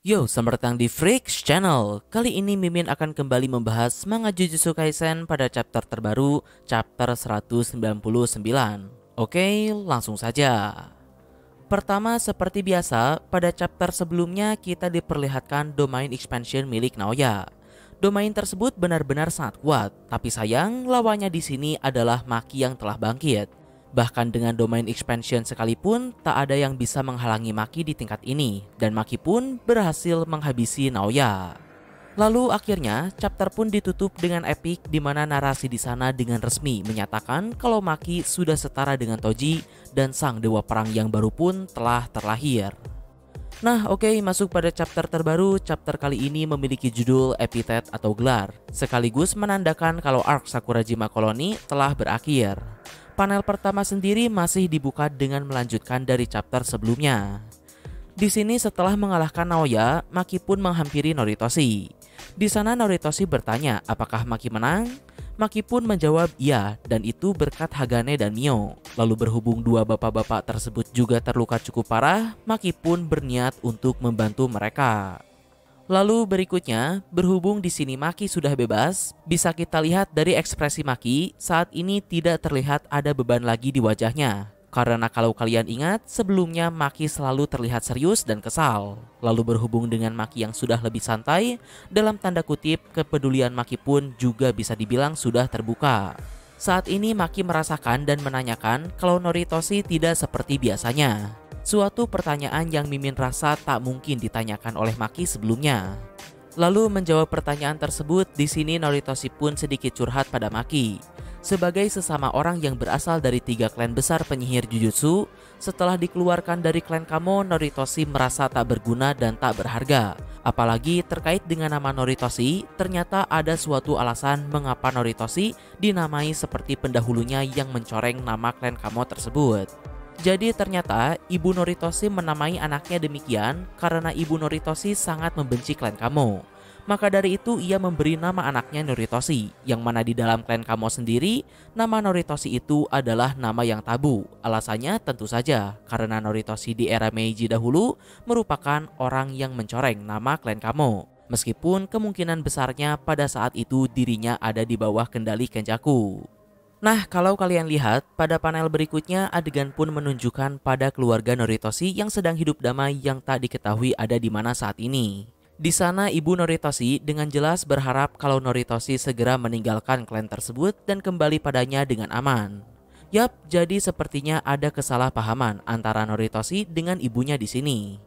Yo, selamat datang di Freaks Channel. Kali ini Mimin akan kembali membahas manga Jujutsu Kaisen pada chapter terbaru, chapter 199. Oke, langsung saja. Pertama, seperti biasa, pada chapter sebelumnya kita diperlihatkan domain expansion milik Naoya. Domain tersebut benar-benar sangat kuat, tapi sayang lawannya di sini adalah Maki yang telah bangkit. Bahkan dengan domain expansion sekalipun, tak ada yang bisa menghalangi Maki di tingkat ini, dan Maki pun berhasil menghabisi Naoya. Lalu akhirnya, chapter pun ditutup dengan epic di mana narasi di sana dengan resmi menyatakan kalau Maki sudah setara dengan Toji dan sang dewa perang yang baru pun telah terlahir. Nah oke, masuk pada chapter terbaru. Chapter kali ini memiliki judul Epithet atau gelar, sekaligus menandakan kalau arc Sakurajima Colony telah berakhir. Panel pertama sendiri masih dibuka dengan melanjutkan dari chapter sebelumnya. Di sini setelah mengalahkan Naoya, Maki pun menghampiri Noritoshi. Di sana Noritoshi bertanya apakah Maki menang? Maki pun menjawab iya, dan itu berkat Hagane dan Mio. Lalu berhubung dua bapak-bapak tersebut juga terluka cukup parah, Maki pun berniat untuk membantu mereka. Lalu berikutnya, berhubung di sini Maki sudah bebas, bisa kita lihat dari ekspresi Maki saat ini tidak terlihat ada beban lagi di wajahnya. Karena kalau kalian ingat, sebelumnya Maki selalu terlihat serius dan kesal. Lalu berhubung dengan Maki yang sudah lebih santai, dalam tanda kutip, kepedulian Maki pun juga bisa dibilang sudah terbuka. Saat ini Maki merasakan dan menanyakan kalau Noritoshi tidak seperti biasanya. Suatu pertanyaan yang Mimin rasa tak mungkin ditanyakan oleh Maki sebelumnya. Lalu menjawab pertanyaan tersebut, di sini Noritoshi pun sedikit curhat pada Maki. Sebagai sesama orang yang berasal dari 3 klan besar penyihir Jujutsu, setelah dikeluarkan dari klan Kamo, Noritoshi merasa tak berguna dan tak berharga. Apalagi terkait dengan nama Noritoshi, ternyata ada suatu alasan mengapa Noritoshi dinamai seperti pendahulunya yang mencoreng nama klan Kamo tersebut. Jadi ternyata ibu Noritoshi menamai anaknya demikian karena ibu Noritoshi sangat membenci klan Kamo. Maka dari itu ia memberi nama anaknya Noritoshi, yang mana di dalam klan Kamo sendiri, nama Noritoshi itu adalah nama yang tabu. Alasannya tentu saja karena Noritoshi di era Meiji dahulu merupakan orang yang mencoreng nama klan Kamo. Meskipun kemungkinan besarnya pada saat itu dirinya ada di bawah kendali Kenjaku. Nah, kalau kalian lihat, pada panel berikutnya adegan pun menunjukkan pada keluarga Noritoshi yang sedang hidup damai yang tak diketahui ada di mana saat ini. Di sana ibu Noritoshi dengan jelas berharap kalau Noritoshi segera meninggalkan klan tersebut dan kembali padanya dengan aman. Yap, jadi sepertinya ada kesalahpahaman antara Noritoshi dengan ibunya di sini.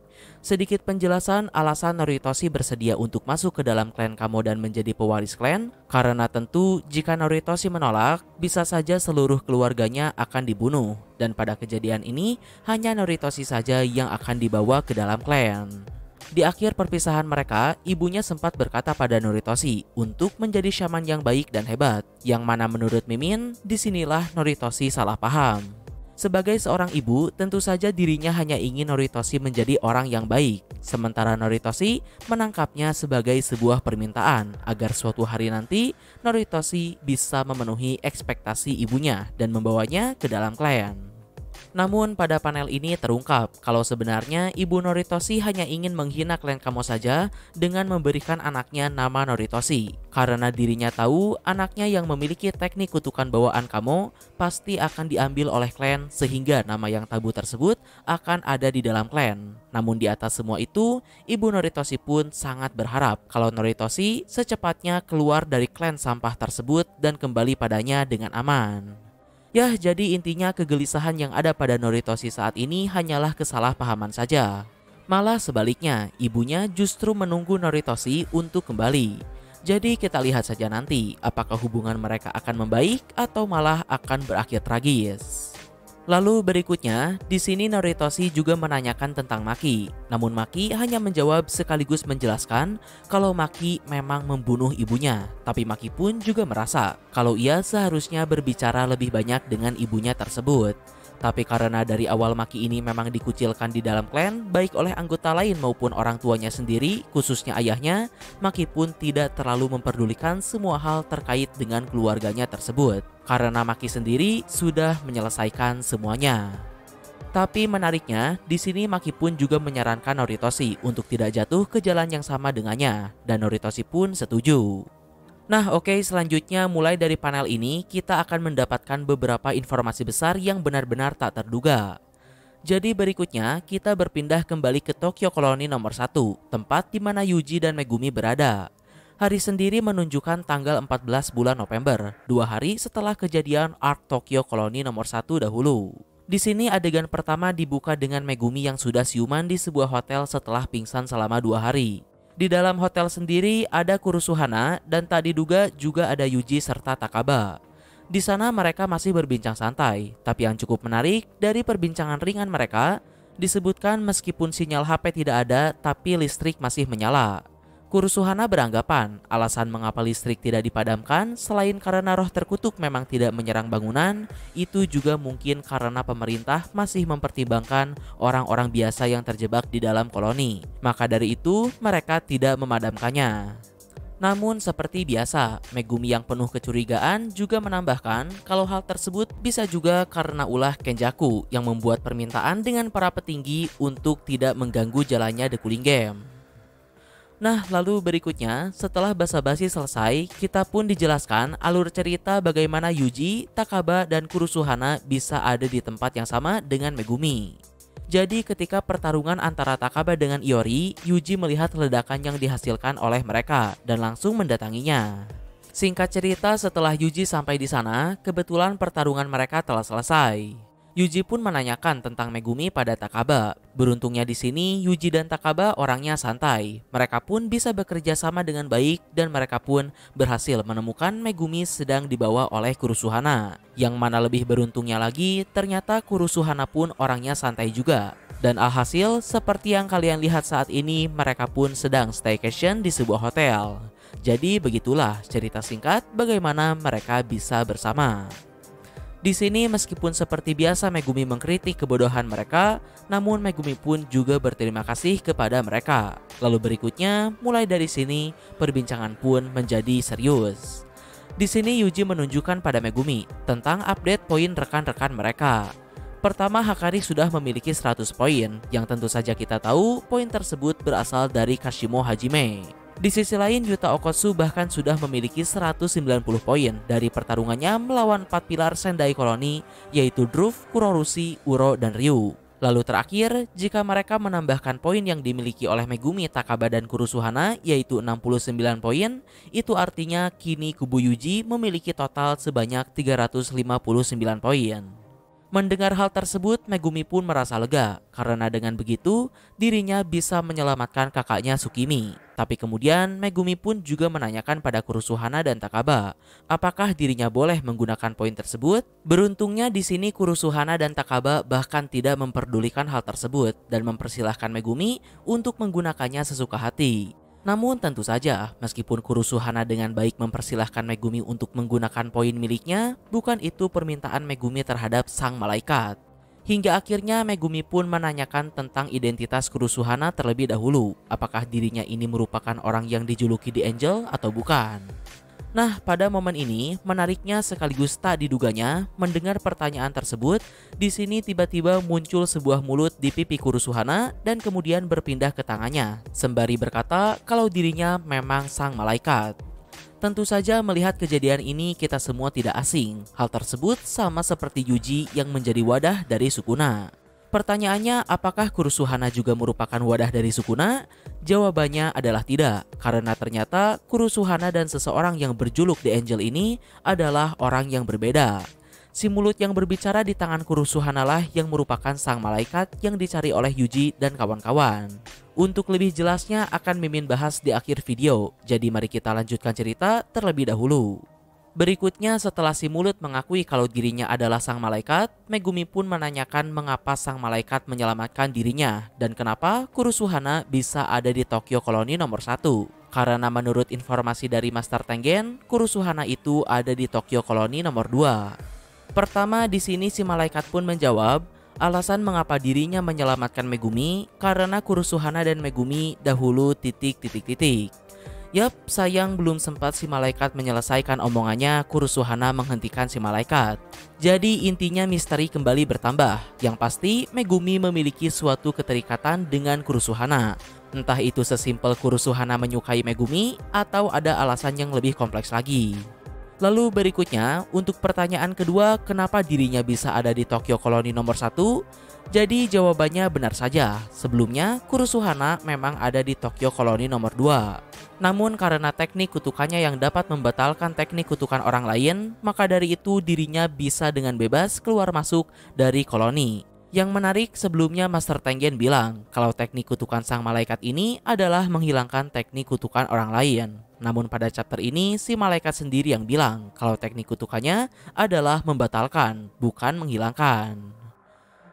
Sedikit penjelasan alasan Noritoshi bersedia untuk masuk ke dalam klan Kamo dan menjadi pewaris klan, karena tentu jika Noritoshi menolak, bisa saja seluruh keluarganya akan dibunuh, dan pada kejadian ini hanya Noritoshi saja yang akan dibawa ke dalam klan. Di akhir perpisahan mereka, ibunya sempat berkata pada Noritoshi untuk menjadi shaman yang baik dan hebat, yang mana menurut Mimin, disinilah Noritoshi salah paham. Sebagai seorang ibu, tentu saja dirinya hanya ingin Noritoshi menjadi orang yang baik. Sementara Noritoshi menangkapnya sebagai sebuah permintaan agar suatu hari nanti Noritoshi bisa memenuhi ekspektasi ibunya dan membawanya ke dalam klan. Namun pada panel ini terungkap kalau sebenarnya ibu Noritoshi hanya ingin menghina klan Kamo saja dengan memberikan anaknya nama Noritoshi. Karena dirinya tahu anaknya yang memiliki teknik kutukan bawaan Kamo pasti akan diambil oleh klan sehingga nama yang tabu tersebut akan ada di dalam klan. Namun di atas semua itu, ibu Noritoshi pun sangat berharap kalau Noritoshi secepatnya keluar dari klan sampah tersebut dan kembali padanya dengan aman. Ya, jadi intinya kegelisahan yang ada pada Noritoshi saat ini hanyalah kesalahpahaman saja. Malah sebaliknya, ibunya justru menunggu Noritoshi untuk kembali. Jadi kita lihat saja nanti apakah hubungan mereka akan membaik atau malah akan berakhir tragis. Lalu berikutnya, di sini Noritoshi juga menanyakan tentang Maki. Namun Maki hanya menjawab sekaligus menjelaskan kalau Maki memang membunuh ibunya. Tapi Maki pun juga merasa kalau ia seharusnya berbicara lebih banyak dengan ibunya tersebut. Tapi karena dari awal Maki ini memang dikucilkan di dalam klan, baik oleh anggota lain maupun orang tuanya sendiri, khususnya ayahnya, Maki pun tidak terlalu memperdulikan semua hal terkait dengan keluarganya tersebut. Karena Maki sendiri sudah menyelesaikan semuanya. Tapi menariknya, di sini Maki pun juga menyarankan Noritoshi untuk tidak jatuh ke jalan yang sama dengannya, dan Noritoshi pun setuju. Nah oke, selanjutnya mulai dari panel ini kita akan mendapatkan beberapa informasi besar yang benar-benar tak terduga. Jadi berikutnya kita berpindah kembali ke Tokyo Koloni nomor 1, tempat di mana Yuji dan Megumi berada. Hari sendiri menunjukkan tanggal 14 bulan November, 2 hari setelah kejadian Arc Tokyo Koloni nomor 1 dahulu. Di sini adegan pertama dibuka dengan Megumi yang sudah siuman di sebuah hotel setelah pingsan selama 2 hari. Di dalam hotel sendiri ada Kurusuhana dan tak diduga juga ada Yuji serta Takaba. Di sana mereka masih berbincang santai, tapi yang cukup menarik dari perbincangan ringan mereka disebutkan meskipun sinyal HP tidak ada tapi listrik masih menyala. Kurusuhana beranggapan alasan mengapa listrik tidak dipadamkan selain karena roh terkutuk memang tidak menyerang bangunan, itu juga mungkin karena pemerintah masih mempertimbangkan orang-orang biasa yang terjebak di dalam koloni. Maka dari itu mereka tidak memadamkannya. Namun seperti biasa, Megumi yang penuh kecurigaan juga menambahkan kalau hal tersebut bisa juga karena ulah Kenjaku yang membuat permintaan dengan para petinggi untuk tidak mengganggu jalannya The Cooling Game. Nah, lalu berikutnya, setelah basa-basi selesai, kita pun dijelaskan alur cerita bagaimana Yuji, Takaba, dan Kurusuhana bisa ada di tempat yang sama dengan Megumi. Jadi ketika pertarungan antara Takaba dengan Iori, Yuji melihat ledakan yang dihasilkan oleh mereka dan langsung mendatanginya. Singkat cerita, setelah Yuji sampai di sana, kebetulan pertarungan mereka telah selesai. Yuji pun menanyakan tentang Megumi pada Takaba. Beruntungnya di sini Yuji dan Takaba orangnya santai. Mereka pun bisa bekerja sama dengan baik dan mereka pun berhasil menemukan Megumi sedang dibawa oleh Kurusuhana. Yang mana lebih beruntungnya lagi, ternyata Kurusuhana pun orangnya santai juga. Dan alhasil seperti yang kalian lihat saat ini, mereka pun sedang staycation di sebuah hotel. Jadi begitulah cerita singkat bagaimana mereka bisa bersama. Di sini meskipun seperti biasa Megumi mengkritik kebodohan mereka, namun Megumi pun juga berterima kasih kepada mereka. Lalu berikutnya, mulai dari sini perbincangan pun menjadi serius. Di sini Yuji menunjukkan pada Megumi tentang update poin rekan-rekan mereka. Pertama, Hakari sudah memiliki 100 poin, yang tentu saja kita tahu poin tersebut berasal dari Kashimo Hajime. Di sisi lain, Yuta Okkotsu bahkan sudah memiliki 190 poin dari pertarungannya melawan 4 pilar Sendai Koloni, yaitu Druf, Kurorushi, Uro, dan Ryu. Lalu terakhir, jika mereka menambahkan poin yang dimiliki oleh Megumi, Takaba, dan Kurusuhana, yaitu 69 poin, itu artinya kini kubu Yuji memiliki total sebanyak 359 poin. Mendengar hal tersebut, Megumi pun merasa lega karena dengan begitu dirinya bisa menyelamatkan kakaknya Tsukimi. Tapi kemudian Megumi pun juga menanyakan pada Kurusuhana dan Takaba, apakah dirinya boleh menggunakan poin tersebut? Beruntungnya di sini Kurusuhana dan Takaba bahkan tidak memperdulikan hal tersebut dan mempersilahkan Megumi untuk menggunakannya sesuka hati. Namun tentu saja, meskipun Kurusuhana dengan baik mempersilahkan Megumi untuk menggunakan poin miliknya, bukan itu permintaan Megumi terhadap sang malaikat. Hingga akhirnya Megumi pun menanyakan tentang identitas Kurusuhana terlebih dahulu. Apakah dirinya ini merupakan orang yang dijuluki The Angel atau bukan? Nah, pada momen ini, menariknya sekaligus tak diduganya, mendengar pertanyaan tersebut, di sini tiba-tiba muncul sebuah mulut di pipi Kurusuhana dan kemudian berpindah ke tangannya, sembari berkata kalau dirinya memang sang malaikat. Tentu saja melihat kejadian ini kita semua tidak asing. Hal tersebut sama seperti Yuji yang menjadi wadah dari Sukuna. Pertanyaannya, apakah Kurusuhana juga merupakan wadah dari Sukuna? Jawabannya adalah tidak, karena ternyata Kurusuhana dan seseorang yang berjuluk The Angel ini adalah orang yang berbeda. Si mulut yang berbicara di tangan Kurusuhana lah yang merupakan sang malaikat yang dicari oleh Yuji dan kawan-kawan. Untuk lebih jelasnya akan Mimin bahas di akhir video, jadi mari kita lanjutkan cerita terlebih dahulu. Berikutnya, setelah si mulut mengakui kalau dirinya adalah sang malaikat, Megumi pun menanyakan mengapa sang malaikat menyelamatkan dirinya dan kenapa Kurusuhana bisa ada di Tokyo Koloni nomor 1. Karena menurut informasi dari Master Tengen, Kurusuhana itu ada di Tokyo Koloni nomor 2. Pertama, di sini si malaikat pun menjawab, alasan mengapa dirinya menyelamatkan Megumi karena Kurusuhana dan Megumi dahulu ... Yap, sayang belum sempat si malaikat menyelesaikan omongannya, Kurusuhana menghentikan si malaikat. Jadi intinya misteri kembali bertambah. Yang pasti Megumi memiliki suatu keterikatan dengan Kurusuhana. Entah itu sesimpel Kurusuhana menyukai Megumi atau ada alasan yang lebih kompleks lagi. Lalu berikutnya, untuk pertanyaan kedua, kenapa dirinya bisa ada di Tokyo Koloni nomor 1? Jadi jawabannya benar saja. Sebelumnya, Kurusuhana memang ada di Tokyo Koloni nomor 2. Namun karena teknik kutukannya yang dapat membatalkan teknik kutukan orang lain, maka dari itu dirinya bisa dengan bebas keluar masuk dari koloni. Yang menarik, sebelumnya Master Tengen bilang kalau teknik kutukan sang malaikat ini adalah menghilangkan teknik kutukan orang lain. Namun pada chapter ini si malaikat sendiri yang bilang kalau teknik kutukannya adalah membatalkan, bukan menghilangkan.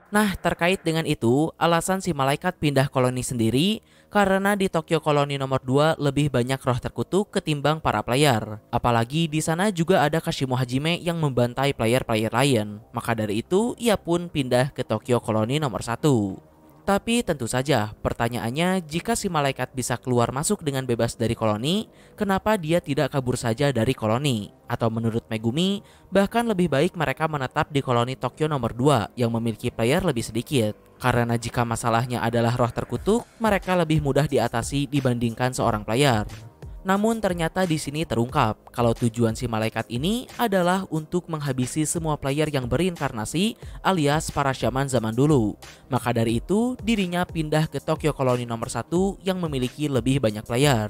Nah, terkait dengan itu, alasan si malaikat pindah koloni sendiri karena di Tokyo Koloni nomor 2 lebih banyak roh terkutuk ketimbang para player. Apalagi di sana juga ada Kashimo Hajime yang membantai player-player lain. Maka dari itu, ia pun pindah ke Tokyo Koloni nomor 1. Tapi tentu saja, pertanyaannya, jika si malaikat bisa keluar masuk dengan bebas dari koloni, kenapa dia tidak kabur saja dari koloni? Atau menurut Megumi, bahkan lebih baik mereka menetap di koloni Tokyo nomor 2 yang memiliki player lebih sedikit. Karena jika masalahnya adalah roh terkutuk, mereka lebih mudah diatasi dibandingkan seorang player. Namun ternyata di sini terungkap kalau tujuan si malaikat ini adalah untuk menghabisi semua player yang berinkarnasi alias para shaman zaman dulu. Maka dari itu dirinya pindah ke Tokyo Koloni nomor 1 yang memiliki lebih banyak player.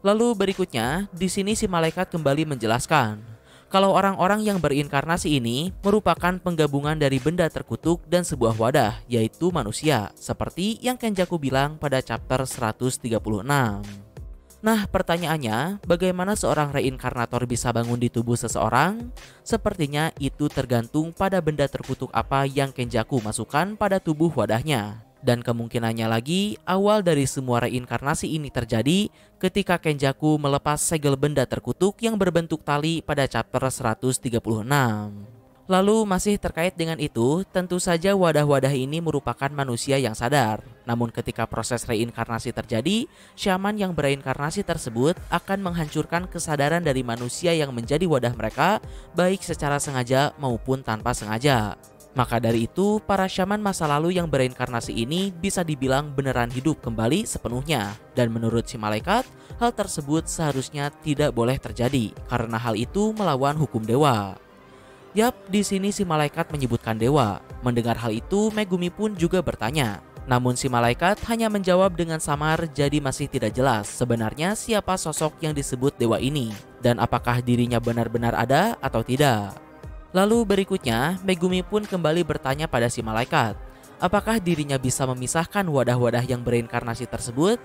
Lalu berikutnya di sini si malaikat kembali menjelaskan kalau orang-orang yang berinkarnasi ini merupakan penggabungan dari benda terkutuk dan sebuah wadah, yaitu manusia, seperti yang Kenjaku bilang pada chapter 136. Nah, pertanyaannya, bagaimana seorang reinkarnator bisa bangun di tubuh seseorang? Sepertinya itu tergantung pada benda terkutuk apa yang Kenjaku masukkan pada tubuh wadahnya. Dan kemungkinannya lagi, awal dari semua reinkarnasi ini terjadi ketika Kenjaku melepas segel benda terkutuk yang berbentuk tali pada chapter 136. Lalu masih terkait dengan itu, tentu saja wadah-wadah ini merupakan manusia yang sadar. Namun ketika proses reinkarnasi terjadi, shaman yang bereinkarnasi tersebut akan menghancurkan kesadaran dari manusia yang menjadi wadah mereka, baik secara sengaja maupun tanpa sengaja. Maka dari itu, para shaman masa lalu yang bereinkarnasi ini bisa dibilang beneran hidup kembali sepenuhnya. Dan menurut si malaikat, hal tersebut seharusnya tidak boleh terjadi, karena hal itu melawan hukum dewa. Yap, di sini si malaikat menyebutkan dewa. Mendengar hal itu, Megumi pun juga bertanya. Namun si malaikat hanya menjawab dengan samar, jadi masih tidak jelas sebenarnya siapa sosok yang disebut dewa ini dan apakah dirinya benar-benar ada atau tidak. Lalu berikutnya, Megumi pun kembali bertanya pada si malaikat, apakah dirinya bisa memisahkan wadah-wadah yang bereinkarnasi tersebut?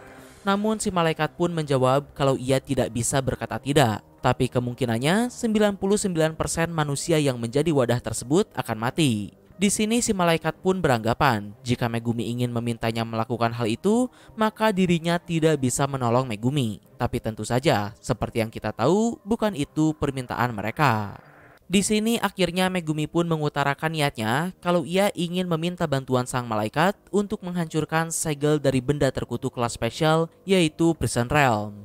Namun si malaikat pun menjawab kalau ia tidak bisa berkata tidak. Tapi kemungkinannya 99% manusia yang menjadi wadah tersebut akan mati. Di sini si malaikat pun beranggapan jika Megumi ingin memintanya melakukan hal itu, maka dirinya tidak bisa menolong Megumi. Tapi tentu saja, seperti yang kita tahu, bukan itu permintaan mereka. Di sini akhirnya Megumi pun mengutarakan niatnya kalau ia ingin meminta bantuan sang malaikat untuk menghancurkan segel dari benda terkutuk kelas spesial, yaitu Prison Realm.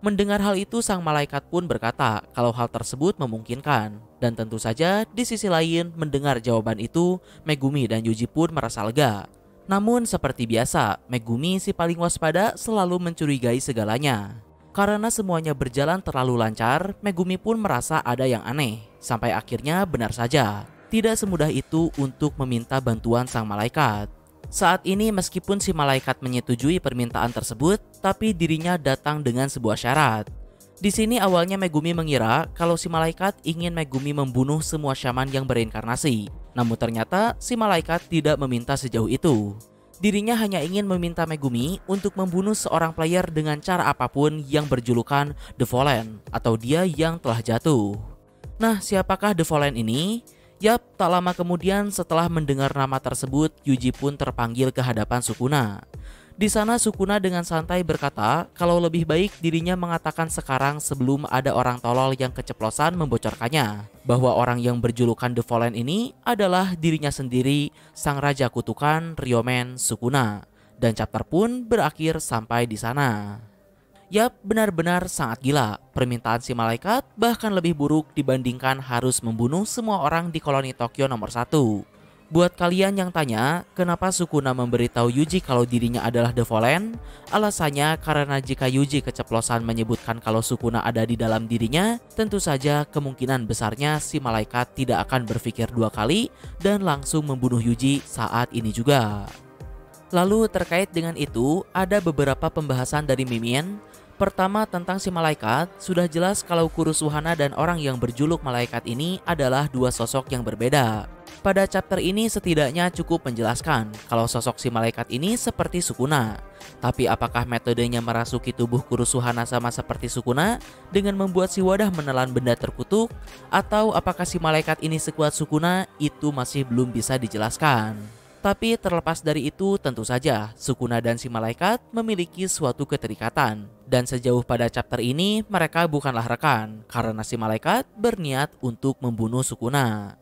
Mendengar hal itu, sang malaikat pun berkata kalau hal tersebut memungkinkan. Dan tentu saja di sisi lain, mendengar jawaban itu, Megumi dan Yuji pun merasa lega. Namun seperti biasa, Megumi si paling waspada selalu mencurigai segalanya. Karena semuanya berjalan terlalu lancar, Megumi pun merasa ada yang aneh. Sampai akhirnya benar saja, tidak semudah itu untuk meminta bantuan sang malaikat. Saat ini meskipun si malaikat menyetujui permintaan tersebut, tapi dirinya datang dengan sebuah syarat. Di sini awalnya Megumi mengira kalau si malaikat ingin Megumi membunuh semua shaman yang bereinkarnasi. Namun ternyata si malaikat tidak meminta sejauh itu. Dirinya hanya ingin meminta Megumi untuk membunuh seorang player dengan cara apapun yang berjulukan The Fallen atau dia yang telah jatuh. Nah, siapakah The Fallen ini? Yap, tak lama kemudian setelah mendengar nama tersebut, Yuji pun terpanggil ke hadapan Sukuna. Di sana Sukuna dengan santai berkata kalau lebih baik dirinya mengatakan sekarang sebelum ada orang tolol yang keceplosan membocorkannya. Bahwa orang yang berjulukan The Fallen ini adalah dirinya sendiri, sang raja kutukan Ryomen Sukuna. Dan chapter pun berakhir sampai di sana. Yap, benar-benar sangat gila. Permintaan si malaikat bahkan lebih buruk dibandingkan harus membunuh semua orang di koloni Tokyo nomor 1. Buat kalian yang tanya, kenapa Sukuna memberitahu Yuji kalau dirinya adalah The Fallen? Alasannya karena jika Yuji keceplosan menyebutkan kalau Sukuna ada di dalam dirinya, tentu saja kemungkinan besarnya si malaikat tidak akan berpikir dua kali dan langsung membunuh Yuji saat ini juga. Lalu terkait dengan itu, ada beberapa pembahasan dari Mimin. Pertama, tentang si malaikat, sudah jelas kalau Kurusuhana dan orang yang berjuluk malaikat ini adalah dua sosok yang berbeda. Pada chapter ini setidaknya cukup menjelaskan kalau sosok si malaikat ini seperti Sukuna. Tapi apakah metodenya merasuki tubuh Kurusuhana sama seperti Sukuna dengan membuat si wadah menelan benda terkutuk? Atau apakah si malaikat ini sekuat Sukuna? Itu masih belum bisa dijelaskan. Tapi terlepas dari itu, tentu saja Sukuna dan si malaikat memiliki suatu keterikatan. Dan sejauh pada chapter ini, mereka bukanlah rekan karena si malaikat berniat untuk membunuh Sukuna.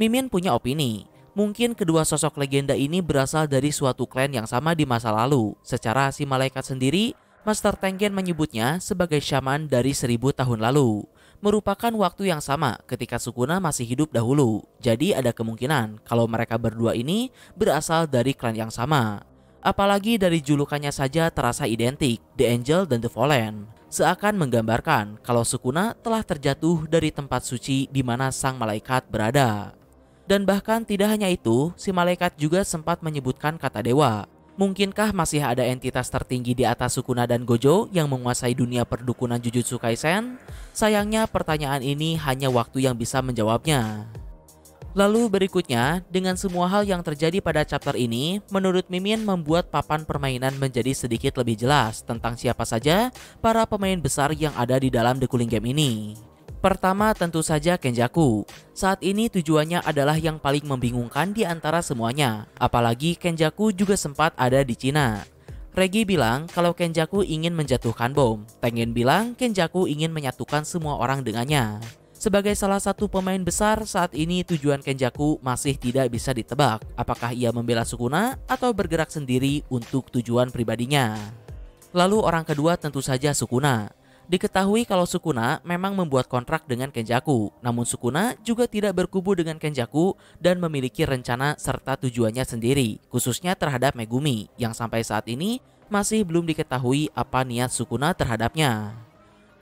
Mimin punya opini, mungkin kedua sosok legenda ini berasal dari suatu klan yang sama di masa lalu. Secara si malaikat sendiri, Master Tengen menyebutnya sebagai shaman dari 1000 tahun lalu. Merupakan waktu yang sama ketika Sukuna masih hidup dahulu. Jadi ada kemungkinan kalau mereka berdua ini berasal dari klan yang sama. Apalagi dari julukannya saja terasa identik, The Angel dan The Fallen. Seakan menggambarkan kalau Sukuna telah terjatuh dari tempat suci di mana sang malaikat berada. Dan bahkan tidak hanya itu, si malaikat juga sempat menyebutkan kata dewa. Mungkinkah masih ada entitas tertinggi di atas Sukuna dan Gojo yang menguasai dunia perdukunan Jujutsu Kaisen? Sayangnya pertanyaan ini hanya waktu yang bisa menjawabnya. Lalu berikutnya, dengan semua hal yang terjadi pada chapter ini, menurut Mimin membuat papan permainan menjadi sedikit lebih jelas tentang siapa saja para pemain besar yang ada di dalam The Cooling Game ini. Pertama tentu saja Kenjaku. Saat ini tujuannya adalah yang paling membingungkan di antara semuanya. Apalagi Kenjaku juga sempat ada di Cina. Regi bilang kalau Kenjaku ingin menjatuhkan bom. Tengen bilang Kenjaku ingin menyatukan semua orang dengannya. Sebagai salah satu pemain besar saat ini tujuan Kenjaku masih tidak bisa ditebak. Apakah ia membela Sukuna atau bergerak sendiri untuk tujuan pribadinya. Lalu orang kedua tentu saja Sukuna. Diketahui kalau Sukuna memang membuat kontrak dengan Kenjaku, namun Sukuna juga tidak berkubu dengan Kenjaku dan memiliki rencana serta tujuannya sendiri, khususnya terhadap Megumi, yang sampai saat ini masih belum diketahui apa niat Sukuna terhadapnya.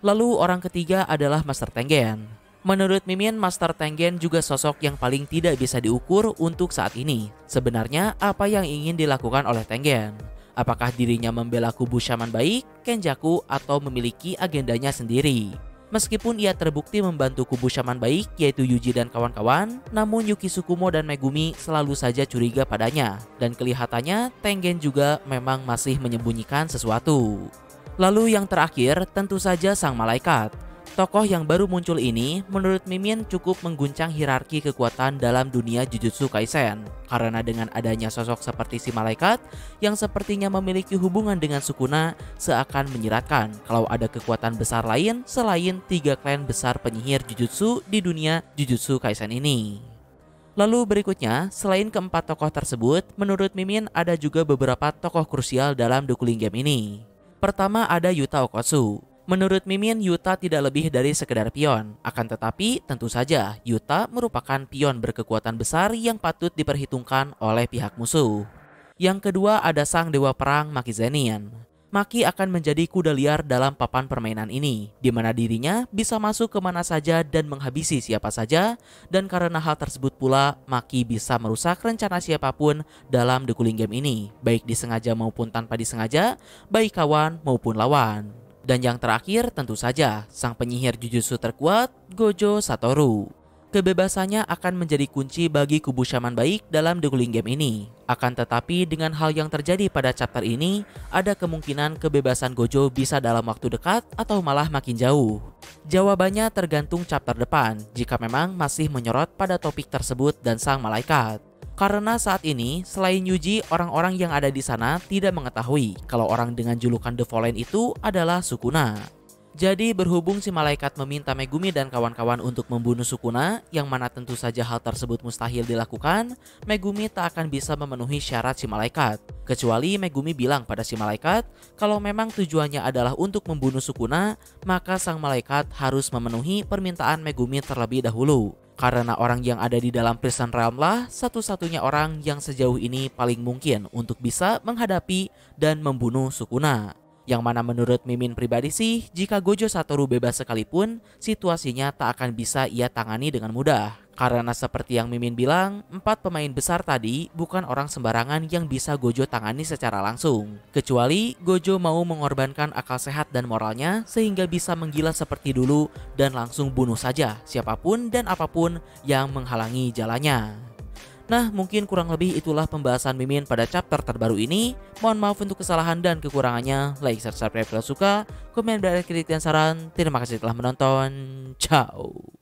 Lalu orang ketiga adalah Master Tengen. Menurut Mimin, Master Tengen juga sosok yang paling tidak bisa diukur untuk saat ini. Sebenarnya apa yang ingin dilakukan oleh Tengen? Apakah dirinya membela kubu shaman baik, Kenjaku, atau memiliki agendanya sendiri? Meskipun ia terbukti membantu kubu shaman baik yaitu Yuji dan kawan-kawan, namun Yuki Tsukumo dan Megumi selalu saja curiga padanya. Dan kelihatannya Tengen juga memang masih menyembunyikan sesuatu. Lalu yang terakhir tentu saja sang malaikat. Tokoh yang baru muncul ini menurut Mimin cukup mengguncang hierarki kekuatan dalam dunia Jujutsu Kaisen. Karena dengan adanya sosok seperti si malaikat yang sepertinya memiliki hubungan dengan Sukuna seakan menyiratkan kalau ada kekuatan besar lain selain 3 klan besar penyihir Jujutsu di dunia Jujutsu Kaisen ini. Lalu berikutnya, selain keempat tokoh tersebut, menurut Mimin ada juga beberapa tokoh krusial dalam The Cooling Game ini. Pertama ada Yuta Okkotsu. Menurut Mimin, Yuta tidak lebih dari sekedar pion. Akan tetapi, tentu saja Yuta merupakan pion berkekuatan besar yang patut diperhitungkan oleh pihak musuh. Yang kedua ada sang dewa perang Maki Zenin. Maki akan menjadi kuda liar dalam papan permainan ini, di mana dirinya bisa masuk kemana saja dan menghabisi siapa saja. Dan karena hal tersebut pula, Maki bisa merusak rencana siapapun dalam The Cooling Game ini, baik disengaja maupun tanpa disengaja, baik kawan maupun lawan. Dan yang terakhir tentu saja sang penyihir Jujutsu terkuat, Gojo Satoru. Kebebasannya akan menjadi kunci bagi kubu shaman baik dalam The Cooling Game ini. Akan tetapi dengan hal yang terjadi pada chapter ini, ada kemungkinan kebebasan Gojo bisa dalam waktu dekat atau malah makin jauh. Jawabannya tergantung chapter depan jika memang masih menyorot pada topik tersebut dan sang malaikat. Karena saat ini, selain Yuji, orang-orang yang ada di sana tidak mengetahui kalau orang dengan julukan The Fallen itu adalah Sukuna. Jadi berhubung si malaikat meminta Megumi dan kawan-kawan untuk membunuh Sukuna, yang mana tentu saja hal tersebut mustahil dilakukan, Megumi tak akan bisa memenuhi syarat si malaikat. Kecuali Megumi bilang pada si malaikat, kalau memang tujuannya adalah untuk membunuh Sukuna, maka sang malaikat harus memenuhi permintaan Megumi terlebih dahulu. Karena orang yang ada di dalam Prison Realm lah satu-satunya orang yang sejauh ini paling mungkin untuk bisa menghadapi dan membunuh Sukuna. Yang mana menurut Mimin pribadi sih, jika Gojo Satoru bebas sekalipun, situasinya tak akan bisa ia tangani dengan mudah. Karena seperti yang Mimin bilang, 4 pemain besar tadi bukan orang sembarangan yang bisa Gojo tangani secara langsung. Kecuali Gojo mau mengorbankan akal sehat dan moralnya sehingga bisa menggila seperti dulu dan langsung bunuh saja siapapun dan apapun yang menghalangi jalannya. Nah, mungkin kurang lebih itulah pembahasan Mimin pada chapter terbaru ini. Mohon maaf untuk kesalahan dan kekurangannya. Like, subscribe kalau suka, komen, dan kritik dan saran. Terima kasih telah menonton. Ciao.